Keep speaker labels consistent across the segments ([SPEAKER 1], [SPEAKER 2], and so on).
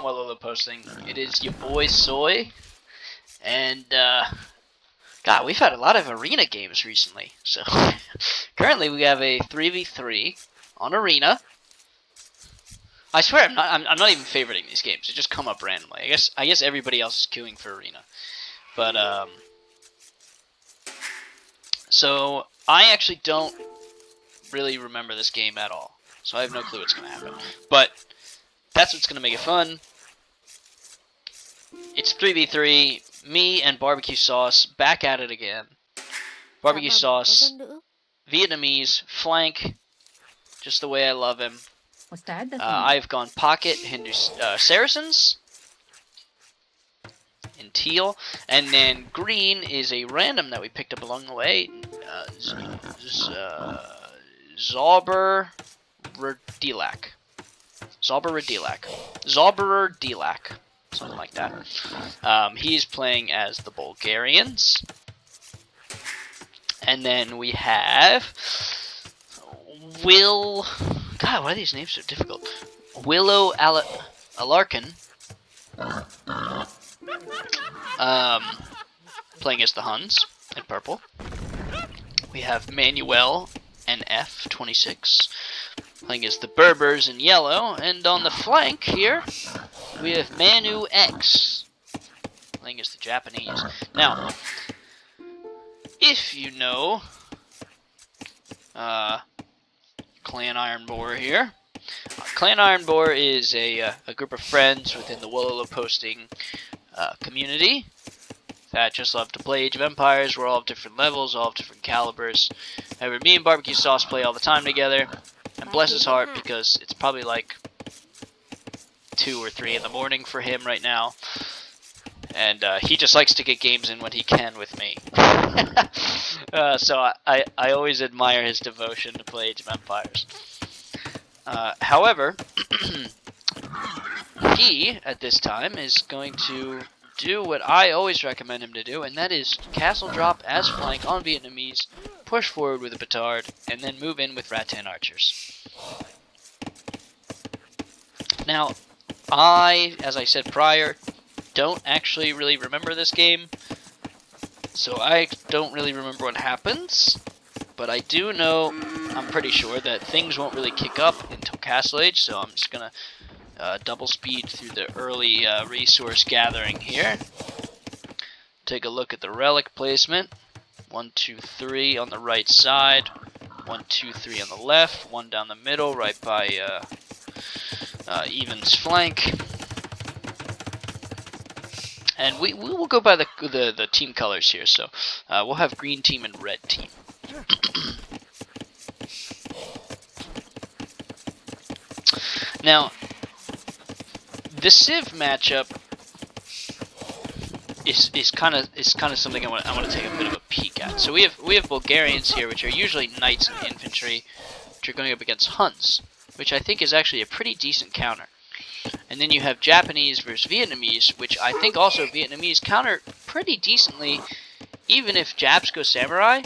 [SPEAKER 1] on Well Posting. It is your boy Soy, and God, we've had a lot of arena games recently. So currently we have a 3v3 on arena. I swear I'm not even favoriting these games. They just come up randomly. I guess everybody else is queuing for arena, but so I actually don't really remember this game at all. So I have no clue what's gonna happen, but that's what's gonna make it fun. It's 3v3, me and Barbecue Sauce back at it again. Barbecue Sauce, Vietnamese, flank, just the way I love him. I've gone pocket, Hindu Saracens, in teal, and then green is a random that we picked up along the way, Zauberer Dilak. Zauberer Dilak. Something like that. He's playing as the Bulgarians. And then we have God, why are these names so difficult? Willow Alarkin. Playing as the Huns in purple. We have Manuel NF 26 playing as the Berbers in yellow, and on the flank here we have Manu X playing as the Japanese. Now, if you know Clan Iron Boar here, Clan Iron Boar is a group of friends within the Wololo Posting community that just love to play Age of Empires. We're all of different levels, all of different calibers. However, me and Barbecue Sauce play all the time together, and bless his heart, because it's probably like 2 or 3 in the morning for him right now, and he just likes to get games in when he can with me. So I always admire his devotion to play Age of Empires. However, he, at this time, is going to do what I always recommend him to do, and that is castle drop as flank on Vietnamese, push forward with a petard, and then move in with Rattan archers. Now, as I said prior, don't actually really remember this game, so I don't really remember what happens, but I do know, I'm pretty sure, that things won't really kick up until Castle Age, so I'm just gonna double speed through the early resource gathering here. Take a look at the relic placement. 1, 2, 3 on the right side, 1, 2, 3 on the left, 1 down the middle, right by Evan's flank. And we will go by the team colors here, so we'll have green team and red team. Now, the Civ matchup is kind of something I want to take a bit of a peek at. So we have Bulgarians here, which are usually knights and infantry, which are going up against Huns, which I think is actually a pretty decent counter. And then you have Japanese versus Vietnamese, which I think also Vietnamese counter pretty decently, even if Japs go Samurai.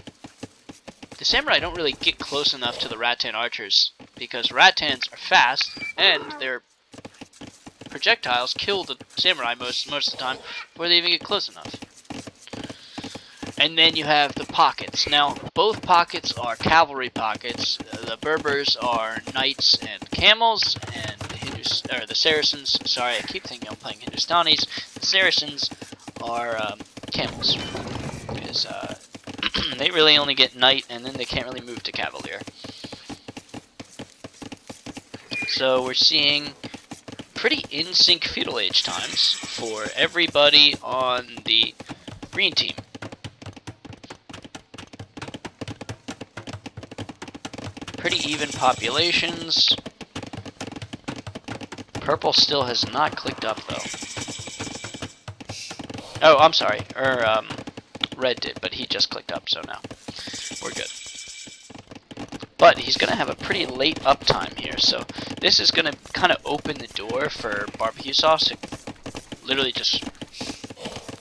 [SPEAKER 1] The Samurai don't really get close enough to the Rattan archers, because Rattans are fast, and their projectiles kill the Samurai most of the time before they even get close enough. And then you have the pockets. Now, both pockets are cavalry pockets. The Berbers are knights and camels, and the Saracens, sorry, I keep thinking I'm playing Hindustanis. The Saracens are camels, because they really only get knight, and then they can't really move to cavalier. So we're seeing pretty in-sync feudal age times for everybody on the green team. Pretty even populations. Purple still has not clicked up, though. Oh, I'm sorry. Red did, but he just clicked up, so now we're good. But he's going to have a pretty late uptime here, so this is going to kind of open the door for Barbecue Sauce to literally just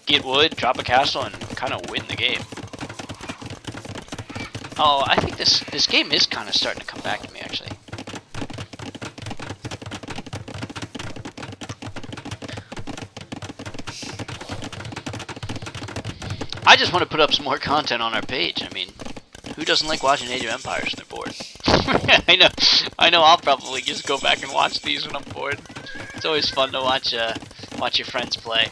[SPEAKER 1] get wood, drop a castle, and kind of win the game. Oh, I think this game is kind of starting to come back to me, actually. I just want to put up some more content on our page. I mean, who doesn't like watching Age of Empires when they're bored? I know. I'll probably just go back and watch these when I'm bored. It's always fun to watch your friends play.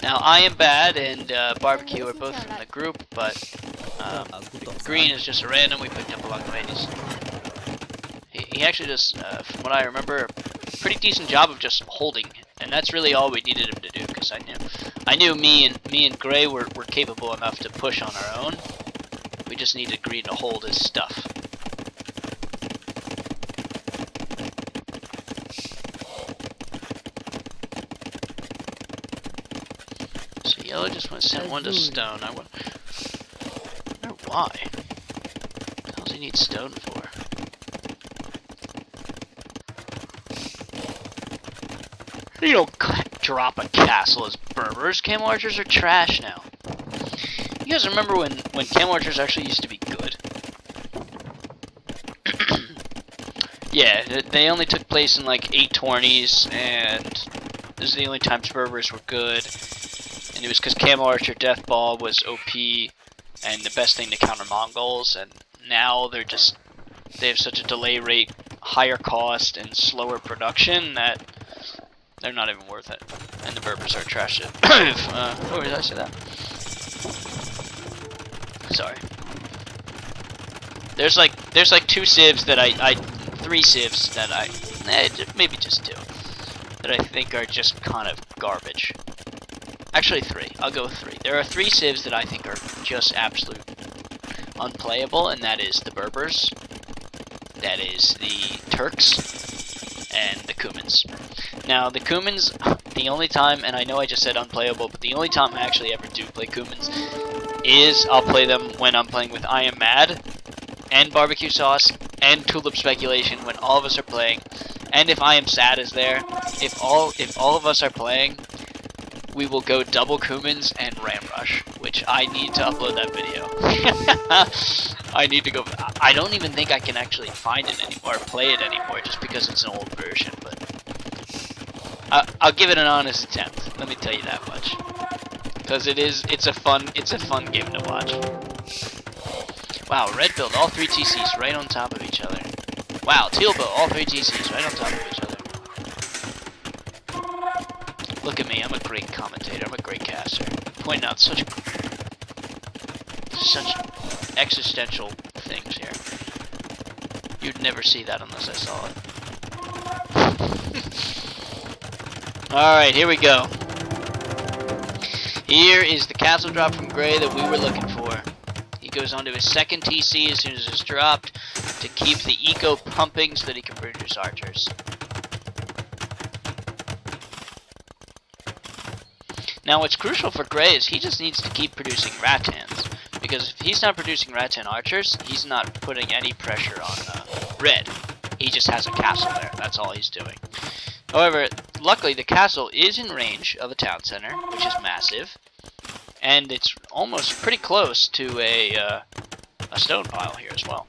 [SPEAKER 1] Now, I am bad and Barbecue are both from the group, but Green is just a random we picked up along the way. He actually does, from what I remember, a pretty decent job of just holding, and that's really all we needed him to do. Because I knew me and Gray were capable enough to push on our own. We just needed Green to hold his stuff. So Yellow just went to send one to Stone. I wonder why. What the hell does he need Stone for? You don't drop a castle as Berbers. Cam Archers are trash now. You guys remember when Cam Archers actually used to be good? Yeah, they only took place in like 8 tourneys, and this is the only times Berbers were good. And it was because Cam Archer Death Ball was OP and the best thing to counter Mongols, and now they have such a delay rate, higher cost, and slower production that they're not even worth it. And the Berbers are trash shit. Oh, did I say that? Sorry. There's like 2 civs that three civs that maybe just 2 that I think are just kind of garbage. Actually 3. I'll go with 3. There are 3 civs that I think are just absolute unplayable, and that is the Berbers, that is the Turks, and the Cumans. Now, the Cumans, the only time, and I know I just said unplayable, but the only time I actually ever do play Cumans is I'll play them when I'm playing with I Am Mad, and Barbecue Sauce, and Tulip Speculation, when all of us are playing, and if I Am Sad is there. If all of us are playing, we will go double Cumans and Ram Rush, which I need to upload that video. I need to go. I don't even think I can actually find it anymore, or play it anymore, just because it's an old version. But I'll give it an honest attempt. Let me tell you that much, because it's a fun game to watch. Wow, red build all 3 TCs right on top of each other. Wow, teal build all 3 TCs right on top of each other. Look at me, I'm a great commentator, I'm a great caster. Pointing out such existential things here. You'd never see that unless I saw it. Alright, here we go. Here is the castle drop from Gray that we were looking for. He goes on to his second TC as soon as it's dropped to keep the eco pumping so that he can produce archers. Now what's crucial for Gray is he just needs to keep producing Rattans, because if he's not producing Rattan archers, he's not putting any pressure on Red. He just has a castle there, that's all he's doing. However, luckily the castle is in range of a town center, which is massive, and it's almost pretty close to a stone pile here as well.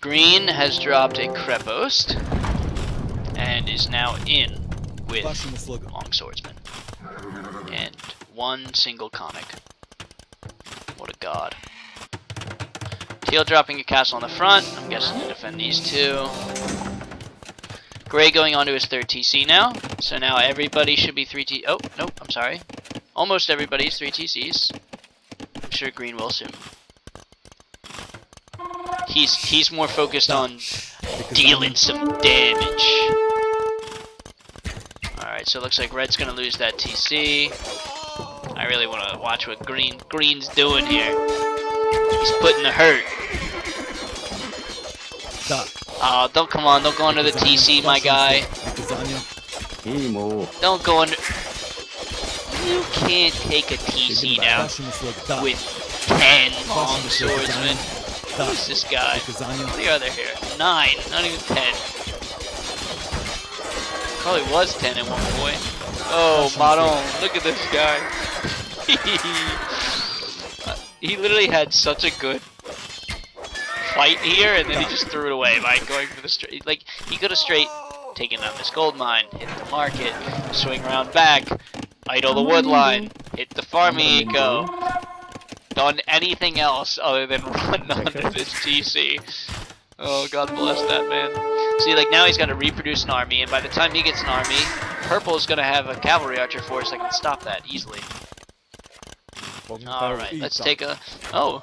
[SPEAKER 1] Green has dropped a Krepost, and is now in with Long Swordsman. And 1 single comic. What a god. Teal dropping a castle on the front. I'm guessing to defend these 2. Gray going on to his 3rd TC now. So now everybody should be 3 T. Oh, nope, I'm sorry. Almost everybody's 3 TCs. I'm sure Green will soon. He's more focused on dealing some damage. Alright, so it looks like Red's gonna lose that TC. I really want to watch what Green's doing here. He's putting the hurt. Oh, don't come on, don't go under the TC, my guy. Don't go under. You can't take a TC now with 10 Long Swordsmen. Who's this guy? How many are there here? 9, not even 10. Probably was 10 at one point. Oh, Maron, look at this guy. He literally had such a good fight here, and then he just threw it away by going for the straight. Like, he could have straight taking out this gold mine, hit the market, swing around back, idle the wood line, hit the farming eco. Done anything else other than run onto this TC. Oh, God bless that man. See, like now he's got to reproduce an army, and by the time he gets an army, purple is going to have a cavalry archer force that can stop that easily. Alright, let's take a... Oh,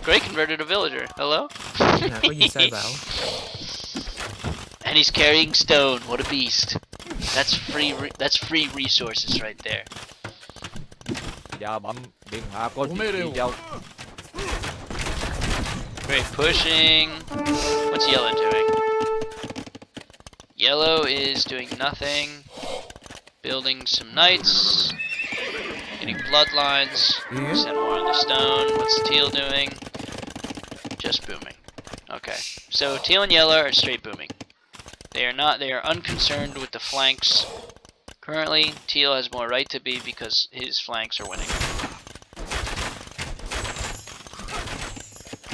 [SPEAKER 1] Gray converted a villager. Hello? And he's carrying stone. What a beast. That's free resources right there. Gray pushing. What's yellow doing? Yellow is doing nothing. Building some knights. Getting bloodlines. Send more on the stone. What's teal doing? Just booming. Okay. So teal and yellow are straight booming. They are unconcerned with the flanks. Currently, teal has more right to be because his flanks are winning.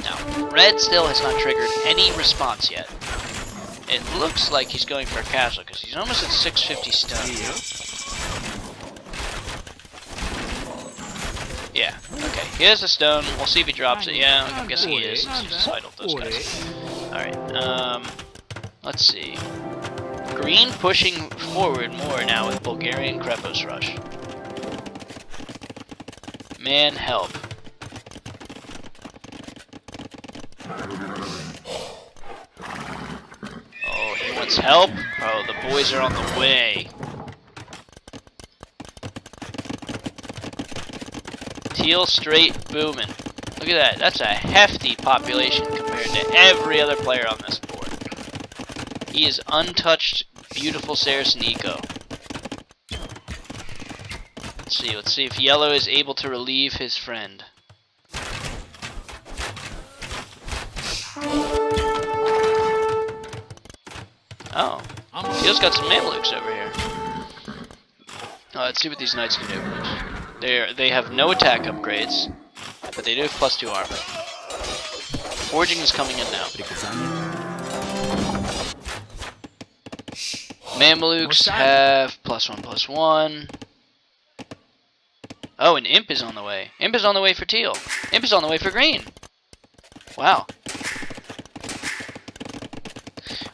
[SPEAKER 1] Now, red still has not triggered any response yet. It looks like he's going for a castle because he's almost at 650 stone. Yeah, okay. He has a stone. We'll see if he drops it. Yeah, I'm guessing he is since he just idled those guys. Alright, let's see. Green pushing forward more now with Bulgarian Krepos Rush. Man, help. Oh, he wants help? Oh, the boys are on the way. Teal straight booming. Look at that. That's a hefty population compared to every other player on this board. He is untouched, beautiful Saracen eco. Let's see if yellow is able to relieve his friend. Oh, Teal's got some Mamluks over here. Let's see what these knights can do. They have no attack upgrades, but they do have +2 armor. Forging is coming in now. Mamluks have +1/+1. Oh, and Imp is on the way. Imp is on the way for teal. Imp is on the way for green. Wow.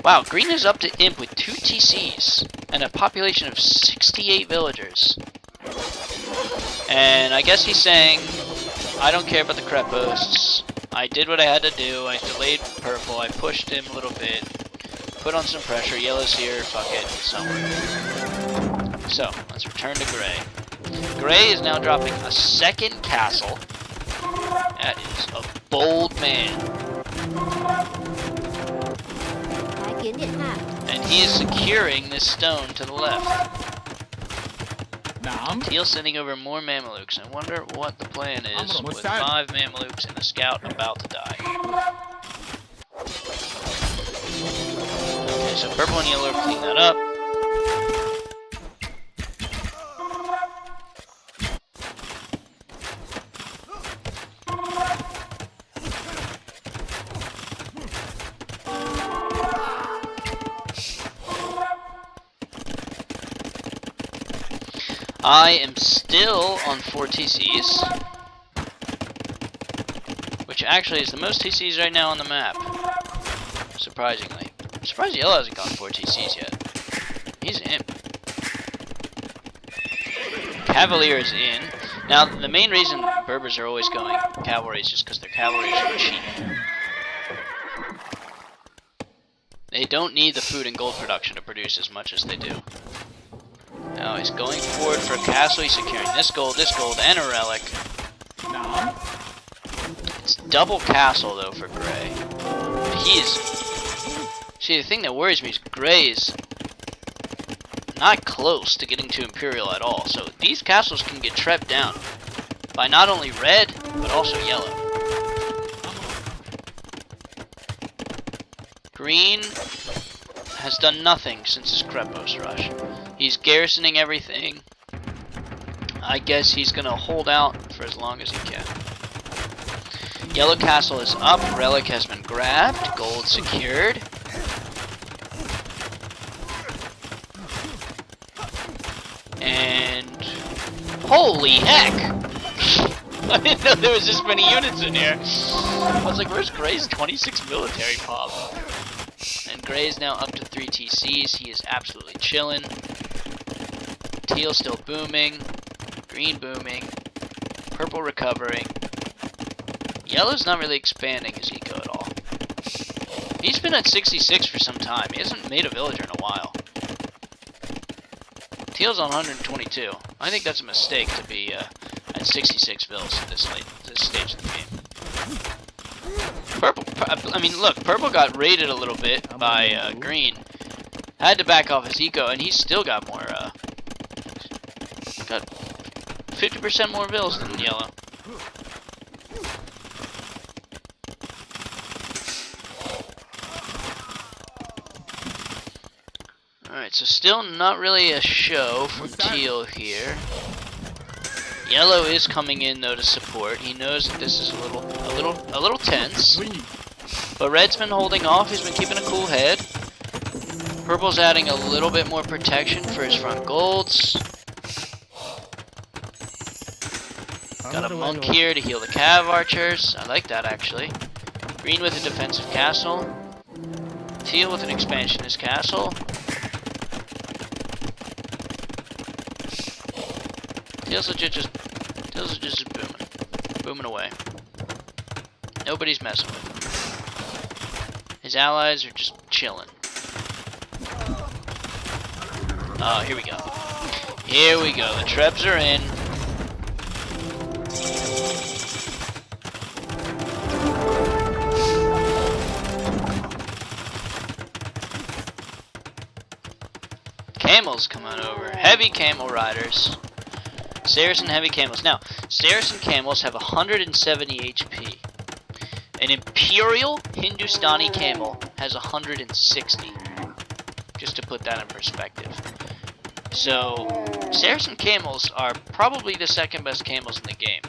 [SPEAKER 1] Wow, green is up to Imp with 2 TCs and a population of 68 villagers. And I guess he's saying, I don't care about the Krepos. I did what I had to do. I delayed purple. I pushed him a little bit. Put on some pressure. Yellow's here. Fuck it. It's not working. So, let's return to Gray. Gray is now dropping a second castle. That is a bold man. And he is securing this stone to the left. Teal sending over more Mamluks. I wonder what the plan is with 5 Mamluks and a scout about to die. Okay, so purple and yellow clean that up. I am still on 4 TCs, which actually is the most TCs right now on the map, surprisingly. I'm surprised yellow hasn't gone 4 TCs yet. He's in. Cavalier is in. Now, the main reason Berbers are always going cavalry is just because their cavalry is cheap. They don't need the food and gold production to produce as much as they do. Now he's going forward for a castle. He's securing this gold, and a relic. It's double castle though for Gray. He is. See, the thing that worries me is Gray is not close to getting to Imperial at all. So these castles can get trepped down by not only red but also yellow. Green has done nothing since his Krepos rush. He's garrisoning everything. I guess he's gonna hold out for as long as he can. Yellow castle is up. Relic has been grabbed. Gold secured. Holy heck! I didn't know there was this many units in here. I was like, where's Gray's 26 military pop? And Gray's now up to 3 TCs. He is absolutely chilling. Teal still booming. Green booming. Purple recovering. Yellow's not really expanding his eco at all. He's been at 66 for some time. He hasn't made a villager in a while. Teal's on 122. I think that's a mistake to be at 66 vills at this stage of the game. Purple, I mean, look, Purple got raided a little bit by Green. Had to back off his eco, and he's still got more, got 50% more vills than Yellow. Alright, so still not really a show from Teal here. Yellow is coming in though to support. He knows that this is a little tense. But Red's been holding off, he's been keeping a cool head. Purple's adding a little bit more protection for his front golds. Got a monk here to heal the cav archers. I like that actually. Green with a defensive castle. Teal with an expansionist castle. Teal's legit just booming away. Nobody's messing with him. His allies are just chilling. Oh, here we go. Here we go. The Trebs are in. Camels come on over. Heavy camel riders. Saracen heavy camels. Now, Saracen camels have 170 HP. An Imperial Hindustani camel has 160. Just to put that in perspective. So, Saracen camels are probably the second best camels in the game.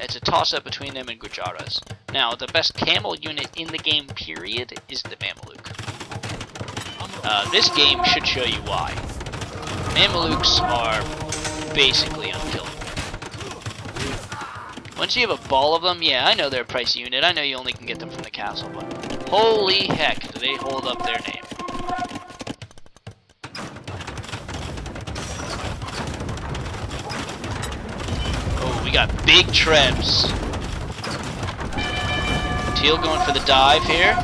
[SPEAKER 1] It's a toss-up between them and Gujaras. Now, the best camel unit in the game, period, is the Mameluke. This game should show you why. Mamelukes are basically unkillable. Once you have a ball of them, yeah, I know they're a pricey unit. I know you only can get them from the castle, but holy heck, do they hold up their name. Oh, we got big Trebs. Teal going for the dive here.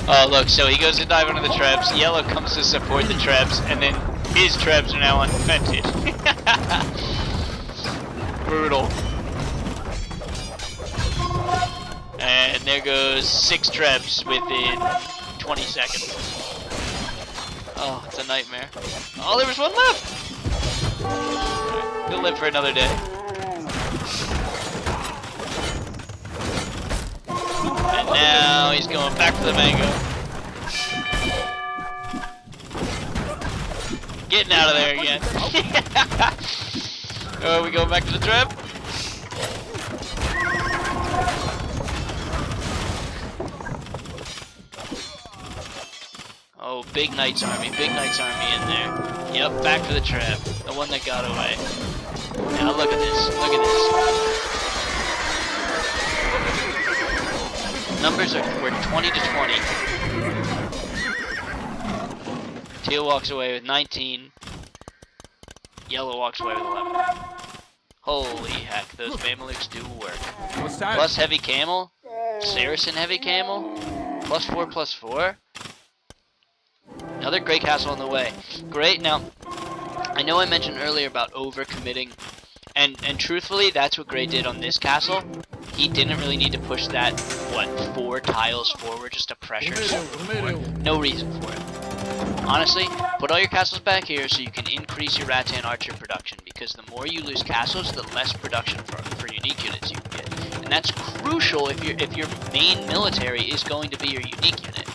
[SPEAKER 1] Oh, look, so he goes to dive into the Trebs, Yellow comes to support the Trebs, and then his Trebs are now undefended. Brutal. And there goes 6 Trebs within 20 seconds. Oh, it's a nightmare. Oh, there was one left! He'll live for another day. And now he's going back to the mango. Getting out of there again. Oh, we going back to the trap? Oh, big Knight's army in there. Yep, back to the trap. The one that got away. Now look at this, look at this. Numbers were 20 to 20. Teal walks away with 19. Yellow walks away with 11. Holy heck, those Mamelukes do work. Plus heavy camel. Saracen heavy camel. +4/+4. Another great castle on the way. Great. Now, I know I mentioned earlier about overcommitting. And truthfully, that's what Gray did on this castle. He didn't really need to push that, 4 tiles forward just to pressure forward. No reason for it. Honestly, put all your castles back here so you can increase your Rattan Archer production, because the more you lose castles, the less production for unique units you can get. And that's crucial if your main military is going to be your unique unit.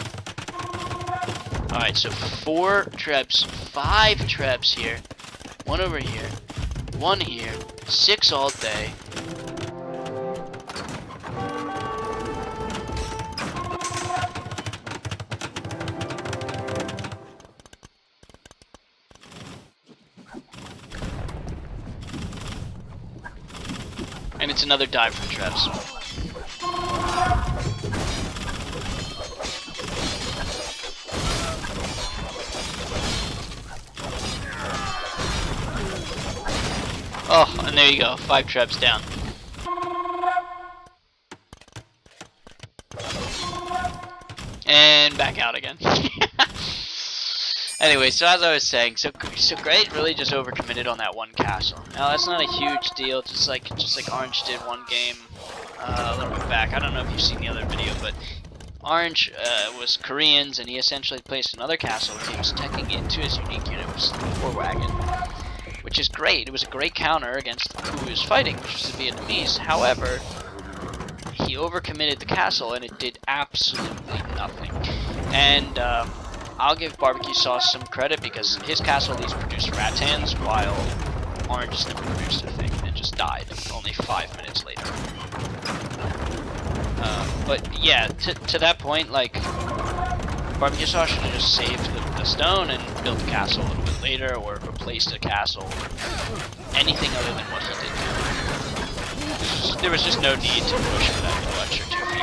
[SPEAKER 1] Alright, so 4 Trebs, 5 Trebs here. 1 over here. 1 here. 6 all day. And it's another dive from Trebs. Oh, and there you go. 5 Trebs down. And back out again. Anyway, so as I was saying, so Great really just overcommitted on that one castle. Now that's not a huge deal, just like Orange did one game a little bit back. I don't know if you've seen the other video, but Orange was Koreans, and he essentially placed another castle where he was teching into his unique unit, which was the 4-wagon, which is great. It was a great counter against who he was fighting, which was the Vietnamese. However, he overcommitted the castle, and it did absolutely nothing. And I'll give Barbecue Sauce some credit because his castle at least produced rattans, while Orange never produced a thing and just died only 5 minutes later. But yeah, to that point, like, Barbecue Sauce should have just saved the stone and built the castle a little bit later, or replaced the castle, or anything other than what he did. There was just no need to push for that little extra 2 feet.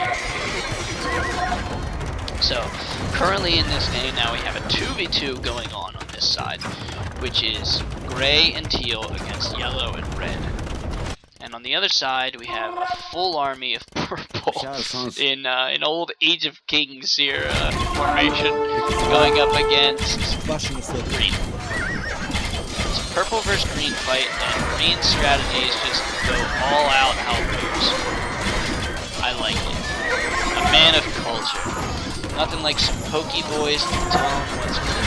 [SPEAKER 1] So, currently in this game now we have a 2v2 going on this side, which is gray and teal against yellow and red. And on the other side we have a full army of purple in old Age of Kings here formation going up against green. It's a purple versus green fight, and green's strategy is just go all out moves. I like it. A man of culture. Nothing like some pokey boys to tell him what's good.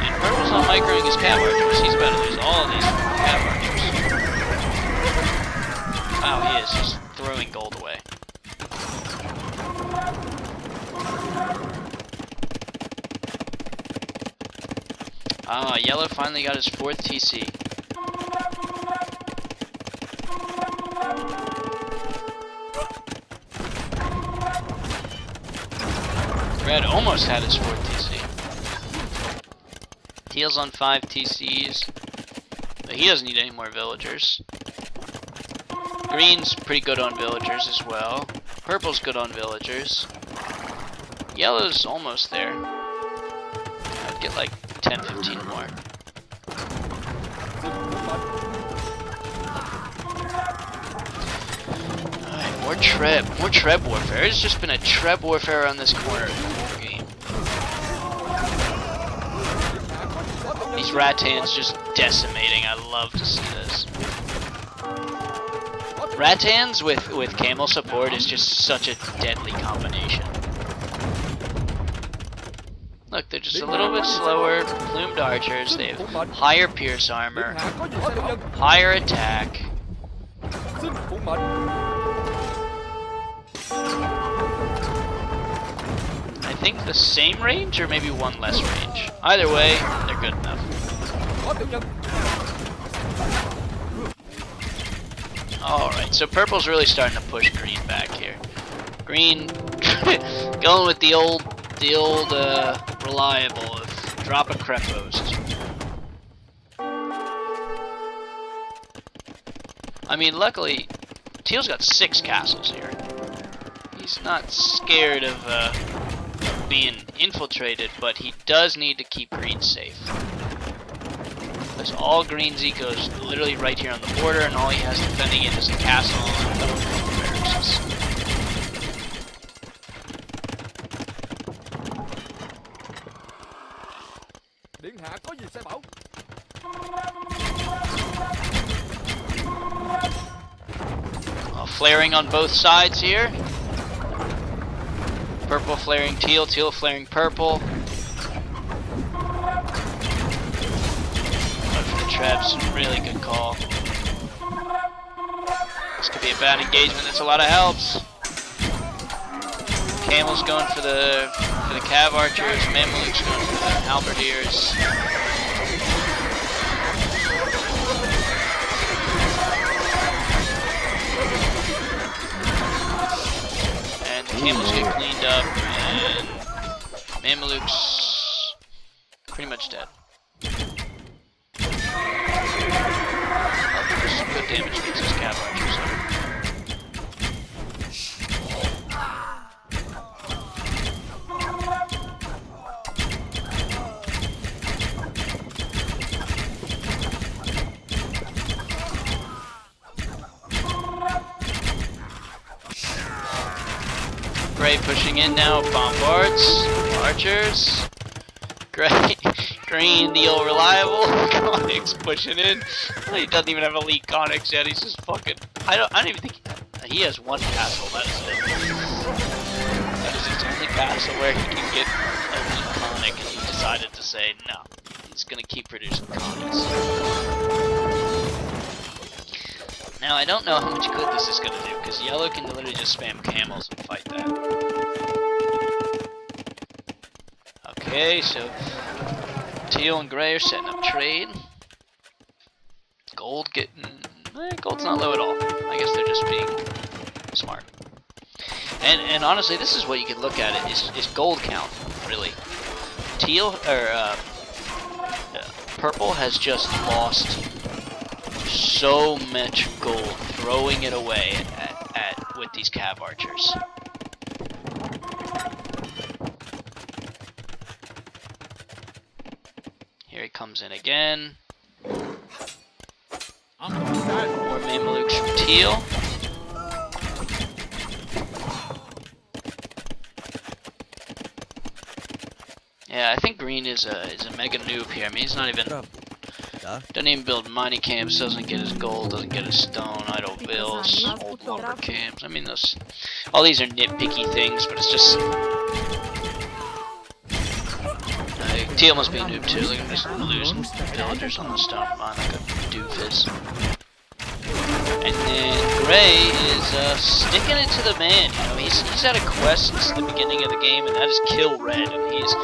[SPEAKER 1] And Purple's not microing his cav archers. He's about to lose all of these cav archers. Wow, he is. He's throwing gold away. Ah, Yellow finally got his 4th TC. Red almost had his 4th TC. Teal's on 5 TCs, but he doesn't need any more villagers. Green's pretty good on villagers as well. Purple's good on villagers. Yellow's almost there. I'd get like 10-15 more. Alright, more Treb warfare. It's just been a Treb warfare around this corner the whole game. These rattans just decimating. I love to see this. Rattans with camel support is just such a deadly combination. Look, they're just a little bit slower, plumed archers. They have higher pierce armor, higher attack. I think the same range, or maybe one less range. Either way, they're good enough. Alright, so Purple's really starting to push Green back here. Green going with the old reliable of drop a crep post. I mean, luckily, Teal's got 6 castles here. He's not scared of being infiltrated, but he does need to keep Green safe. Because all Green's eco is literally right here on the border, and all he has defending it is a castle and a couple of barracks. Flaring on both sides here. Purple flaring Teal, Teal flaring Purple. But for the Trebs, really good call. This could be a bad engagement. That's a lot of helps. Camel's going for the Cav Archers. Mameluke's going for the Halberdiers. Camels get cleaned up, and Mameluke's pretty much dead. Oh, there's some good enough damage against his cav archers. Gray pushing in now, bombards, archers. Gray, Green, the old reliable. Conics pushing in. He doesn't even have elite Conics yet. He's just fucking. I don't even think he has one castle. That is it. That is his only castle where he can get elite Conic, and he decided to say no. He's gonna keep producing Conics. Now I don't know how much good this is gonna do because yellow can literally just spam camels and fight that. Okay, so teal and gray are setting up trade. Gold getting... gold's not low at all. I guess they're just being smart. And honestly, this is what you can look at it, is gold count, really. Teal, or purple has just lost so much gold throwing it away with these cav archers. Here he comes in again. More Mamelukes from teal. Yeah, I think green is a mega noob here. I mean, he's not even doesn't even build mining camps, doesn't get his gold, doesn't get his stone, idle bills, old lumber camps. I mean, all these are nitpicky things, but it's just. Teal must be a noob too. Look at him just losing villagers on the stone mine like a doofus. And then Gray is sticking it to the man. You know, he's had a quest since the beginning of the game, and that is kill red, and he's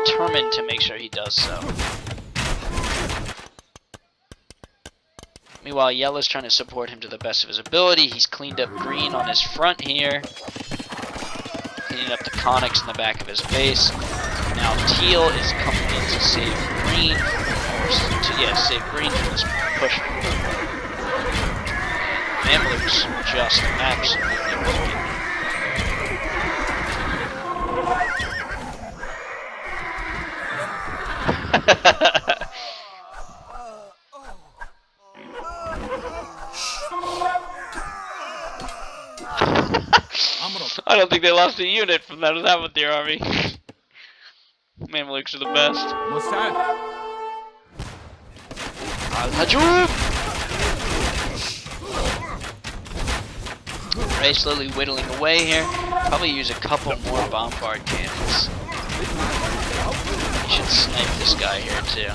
[SPEAKER 1] determined to make sure he does so. Meanwhile, yellow's trying to support him to the best of his ability. He's cleaned up green on his front here, cleaning up the conics in the back of his base. Now teal is coming in to save green, save green from this push. Mamelukes just absolutely broken. I don't think they lost a unit from that with their army. Mamelukes are the best.
[SPEAKER 2] What's that?
[SPEAKER 1] Ray slowly whittling away here. Probably use a couple more bombard cannons. You should snipe this guy here too.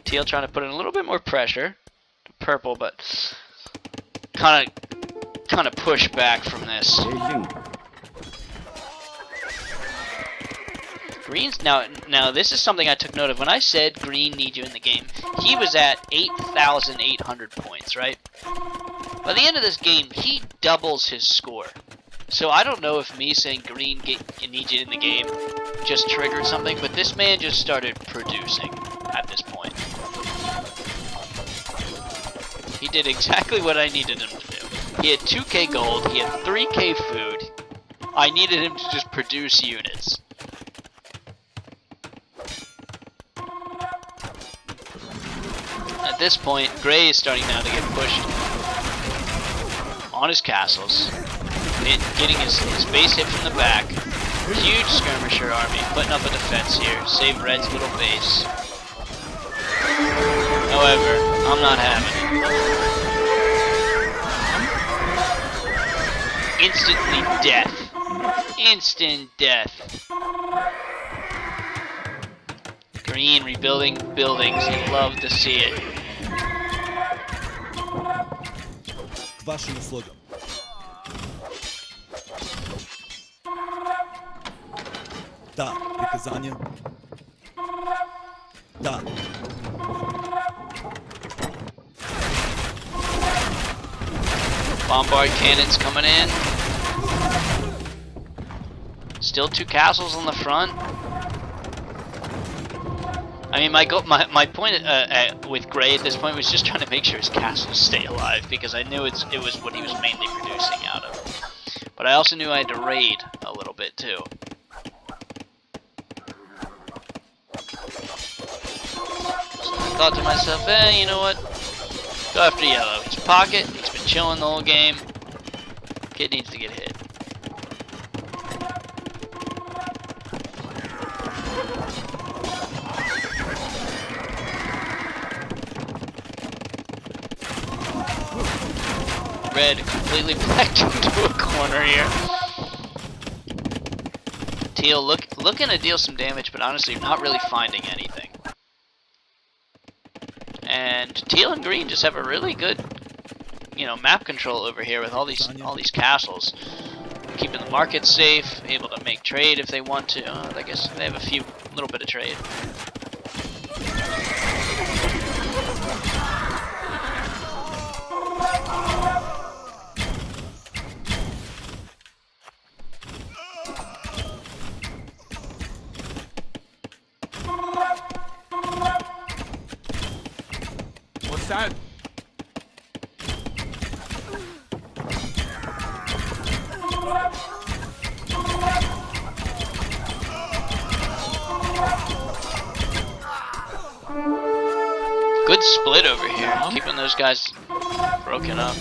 [SPEAKER 1] Teal trying to put in a little bit more pressure. Purple, but kind of push back from this. Green's now this is something I took note of. When I said green needs you in the game, he was at 8,800 points, right? By the end of this game, he doubles his score. So I don't know if me saying green needs you in the game just triggered something, but this man just started producing at this point. He did exactly what I needed him to do. He had 2k gold, he had 3k food. I needed him to just produce units. At this point, Gray is starting now to get pushed on his castles, getting his base hit from the back. Huge skirmisher army, putting up a defense here, save Red's little base. However, I'm not having it. Instantly death. Instant death. Green rebuilding buildings. You'd love to see it.
[SPEAKER 3] К вашим услугам. Да, приказания. Да.
[SPEAKER 1] Bombard cannons coming in. Still 2 castles on the front. I mean, my point with Gray at this point was just trying to make sure his castles stay alive, because I knew it was what he was mainly producing out of. But I also knew I had to raid a little bit too. So I thought to myself, you know what? Go after yellow. He's pocket. He's been chilling the whole game. Kid needs to get hit. Red completely backed into a corner here. Teal looking to deal some damage, but honestly not really finding anything. And Teal and Green just have a really good, map control over here with all these castles, keeping the market safe, able to make trade if they want to. I guess they have a little bit of trade.
[SPEAKER 2] What's that?
[SPEAKER 1] Good split over here, keeping those guys broken up.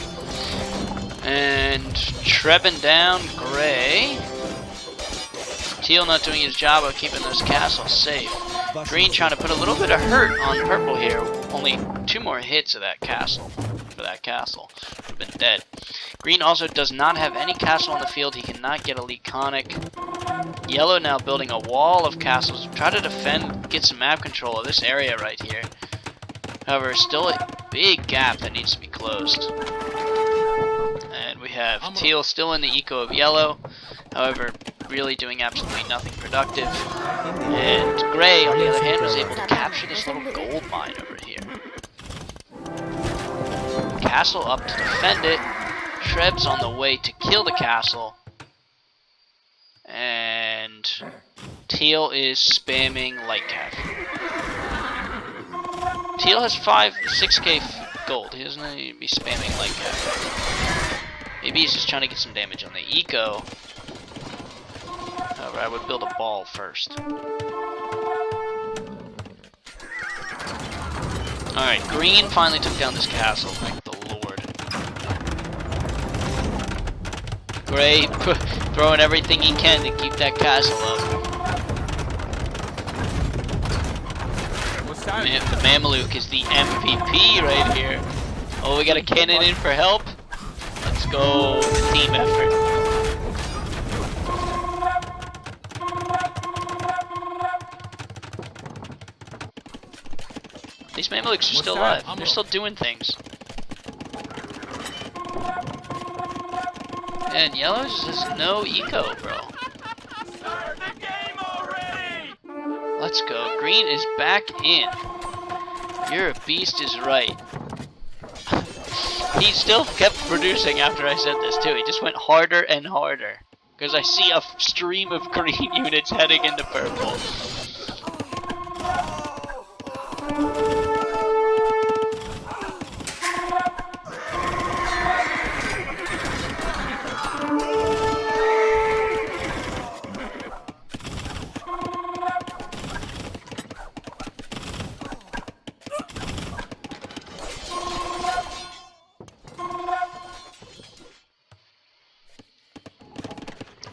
[SPEAKER 1] And Trebbing down Gray. Teal not doing his job of keeping those castles safe. Green trying to put a little bit of hurt on purple here. Only 2 more hits of that castle. For that castle. Would have been dead. Green also does not have any castle on the field. He cannot get Elite Conic. Yellow now building a wall of castles. Try to defend, get some map control of this area right here. However, still a big gap that needs to be closed. And we have Teal still in the eco of yellow. However, really doing absolutely nothing productive. And Gray, on the other hand, was able to capture this little gold mine over here. Castle up to defend it. Treb's on the way to kill the castle. And Teal is spamming Lightcap. Teal has 6k gold. He doesn't need to be spamming Lightcap. Maybe he's just trying to get some damage on the eco. However, I would build a ball first. Alright, Green finally took down this castle. Thank the Lord. Gray throwing everything he can to keep that castle up. The Mameluke is the MVP right here. Oh, we got a cannon in for help. Let's go. The team effort. These Mamelukes are still alive. They're still doing things. And yellow just has no eco, bro. Let's go. Green is back in. You're a beast is right. He still kept producing after I said this too. He just went harder and harder. Because I see a stream of green units heading into purple.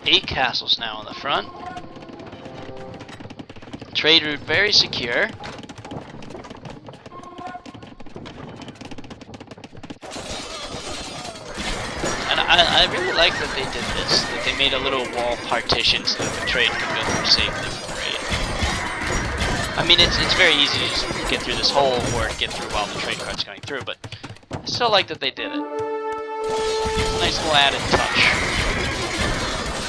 [SPEAKER 1] Eight castles now on the front. Trade route very secure. And I really like that they did this. That they made a little wall partition so that the trade can go through safely from raid. I mean, it's very easy to just get through this hole or get through while the trade cart's going through, but I still like that they did it. It's a nice little added touch.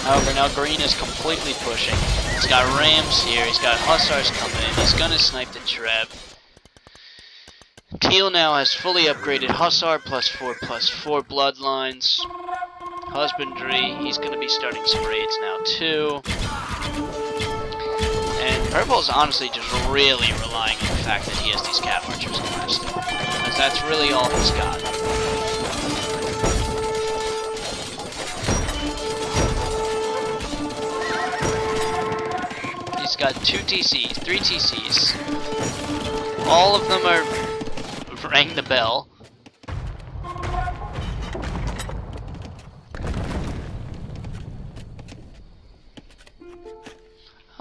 [SPEAKER 1] However, now Green is completely pushing. He's got Rams here, he's got Hussars coming in, he's gonna snipe the Treb. Teal now has fully upgraded Hussar +4/+4 bloodlines. Husbandry, he's gonna be starting some raids now too. And Purple's honestly just really relying on the fact that he has these cat archers in last. Because that's really all he's got. He's got 2 TCs, 3 TCs. All of them are rang the bell.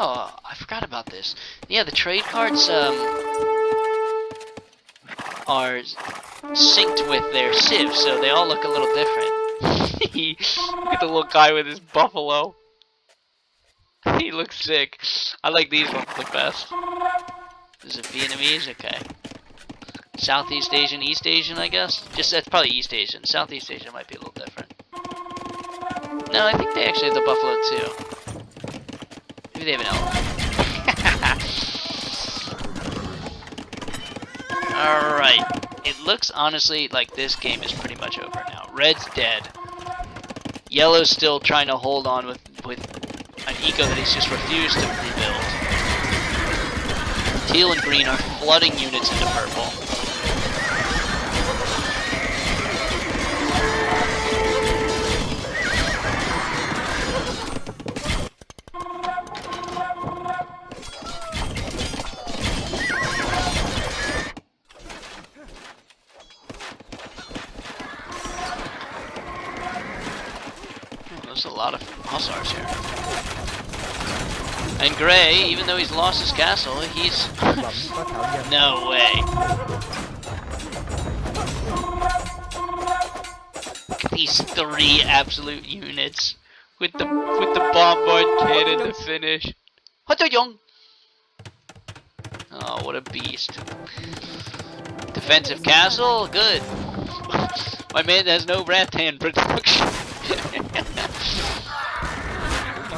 [SPEAKER 1] Oh, I forgot about this. Yeah, the trade cards are synced with their civs, so they all look a little different. Look at the little guy with his buffalo. He looks sick. I like these ones the best. Is it Vietnamese? Okay. Southeast Asian, East Asian, I guess? That's probably East Asian. Southeast Asian might be a little different. No, I think they actually have the buffalo too. Maybe they have an elephant. Alright. It looks honestly like this game is pretty much over now. Red's dead. Yellow's still trying to hold on with an eco that he's just refused to rebuild. Teal and green are flooding units into purple. There's a lot of hussars here. And Gray, even though he's lost his castle, he's... No way. Look at these 3 absolute units with the bombard cannon to finish. Young. Oh, what a beast. Defensive castle, good. My man has no rattan production.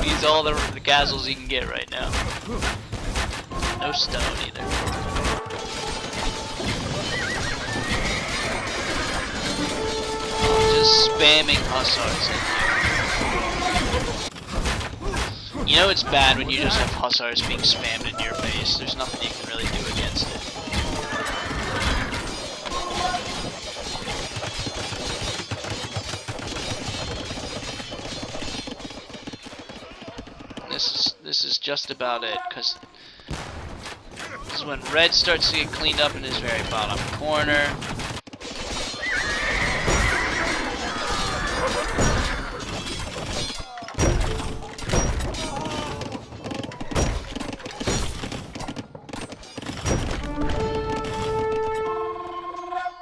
[SPEAKER 1] He's all the castles he can get right now. No stone either. Just spamming hussars in here. You know it's bad when you just have hussars being spammed into your face. There's nothing you can really do against it. This is just about it, because this is when red starts to get cleaned up in his very bottom corner.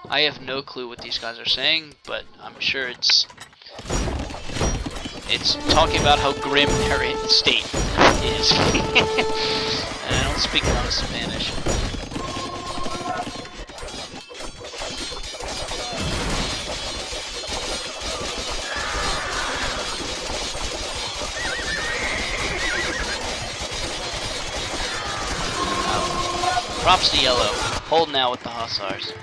[SPEAKER 1] I have no clue what these guys are saying, but I'm sure it's talking about how grim their state is. And I don't speak a lot of Spanish. Props to Yellow, holding out with the hussars.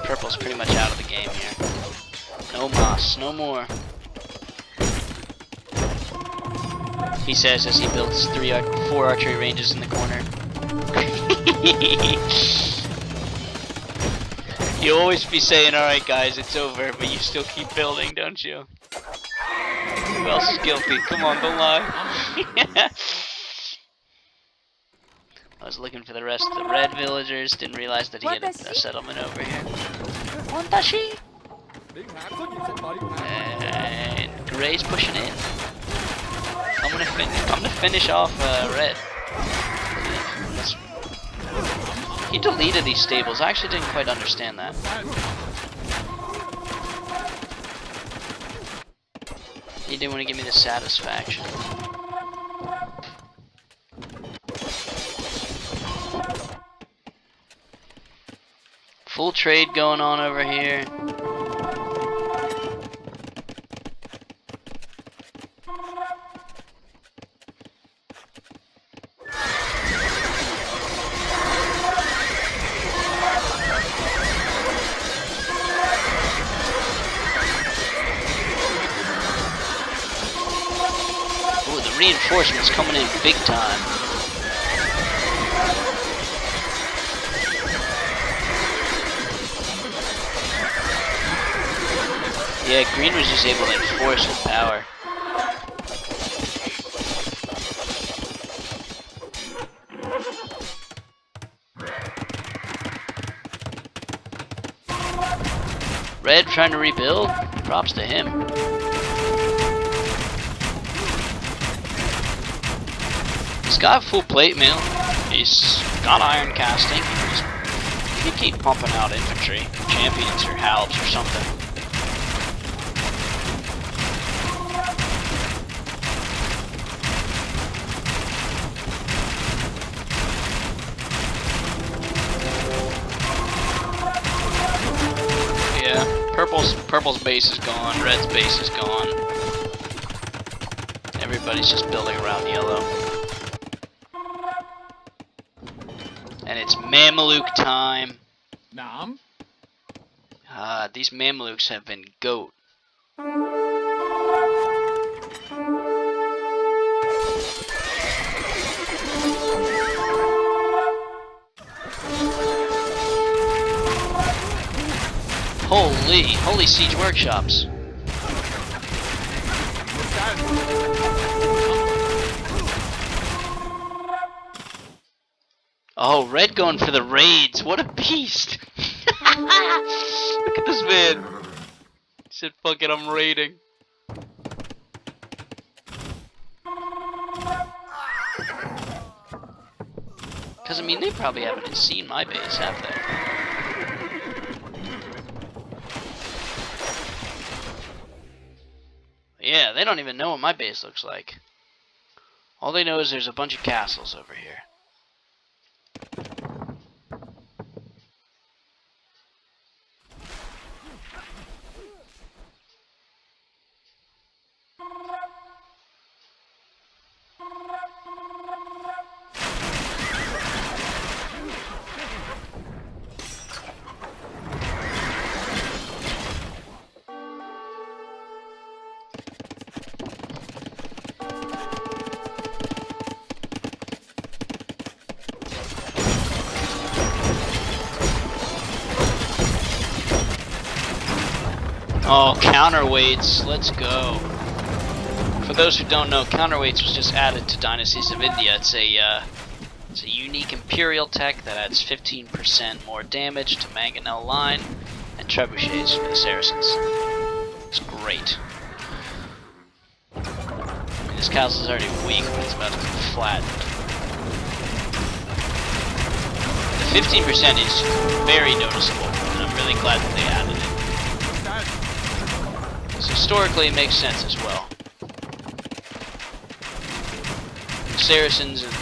[SPEAKER 1] Purple's pretty much out of the game here. No moss, no more. He says as he builds 4 archery ranges in the corner. You always be saying, alright guys, it's over, but you still keep building, don't you? Who else is guilty? Come on, don't lie. I was looking for the rest of the red villagers, didn't realize that he had a settlement over here. Wantashi! And Gray's pushing in. I'm gonna finish off red. He deleted these stables. I actually didn't quite understand that. He didn't want to give me the satisfaction. Full trade going on over here. reinforcements coming in big time. Yeah, green was just able to enforce with power. Red trying to rebuild? Props to him. He's got full plate mail. He's got iron casting. He can keep pumping out infantry, champions or halbs or something. Purple's base is gone, red's base is gone. Everybody's just building around yellow. And it's Mameluke time.
[SPEAKER 2] Nam?
[SPEAKER 1] These Mamelukes have been goat. Holy siege workshops. Oh, red going for the raids. What a beast. Look at this man. He said, fuck it, I'm raiding. Because, I mean, they probably haven't seen my base, have they? Yeah, they don't even know what my base looks like. All they know is there's a bunch of castles over here. Oh, counterweights, let's go. For those who don't know, counterweights was just added to Dynasties of India. It's a unique Imperial tech that adds 15% more damage to Mangonel line and trebuchets for the Saracens. It's great. I mean, this castle's already weak, but it's about to be flattened. The 15% is very noticeable, and I'm really glad that they added it. So historically, it makes sense as well. The Saracens and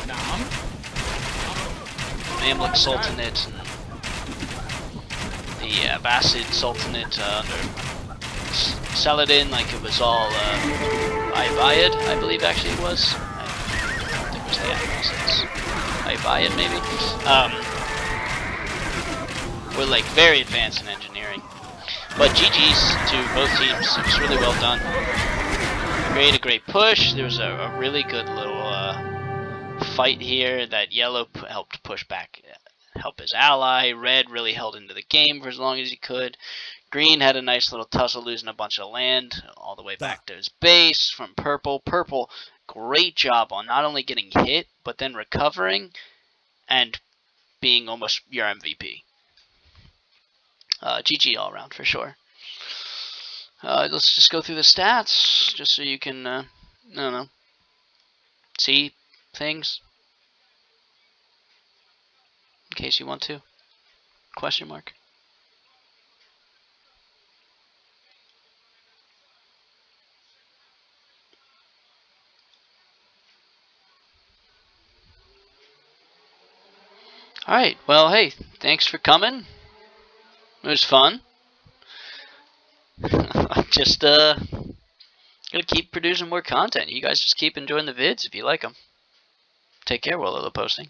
[SPEAKER 1] Mamluk Sultanate and the Abbasid Sultanate under Saladin, like it was all Ubayd, I believe actually it was. I don't think it was the Abbasids. Ubayd maybe. We're like very advanced in engineering. But GG's to both teams. It was really well done. Made a great push. There was a really good little fight here that yellow helped push back, help his ally. Red really held into the game for as long as he could. Green had a nice little tussle, losing a bunch of land all the way back to his base from purple. Purple, great job on not only getting hit, but then recovering and being almost your MVP. GG all around for sure. Let's just go through the stats, just so you can, I don't know, see things, in case you want to, question mark. Alright, well, hey, thanks for coming. It was fun. Just, gonna keep producing more content. You guys just keep enjoying the vids if you like them. Take care while they're posting.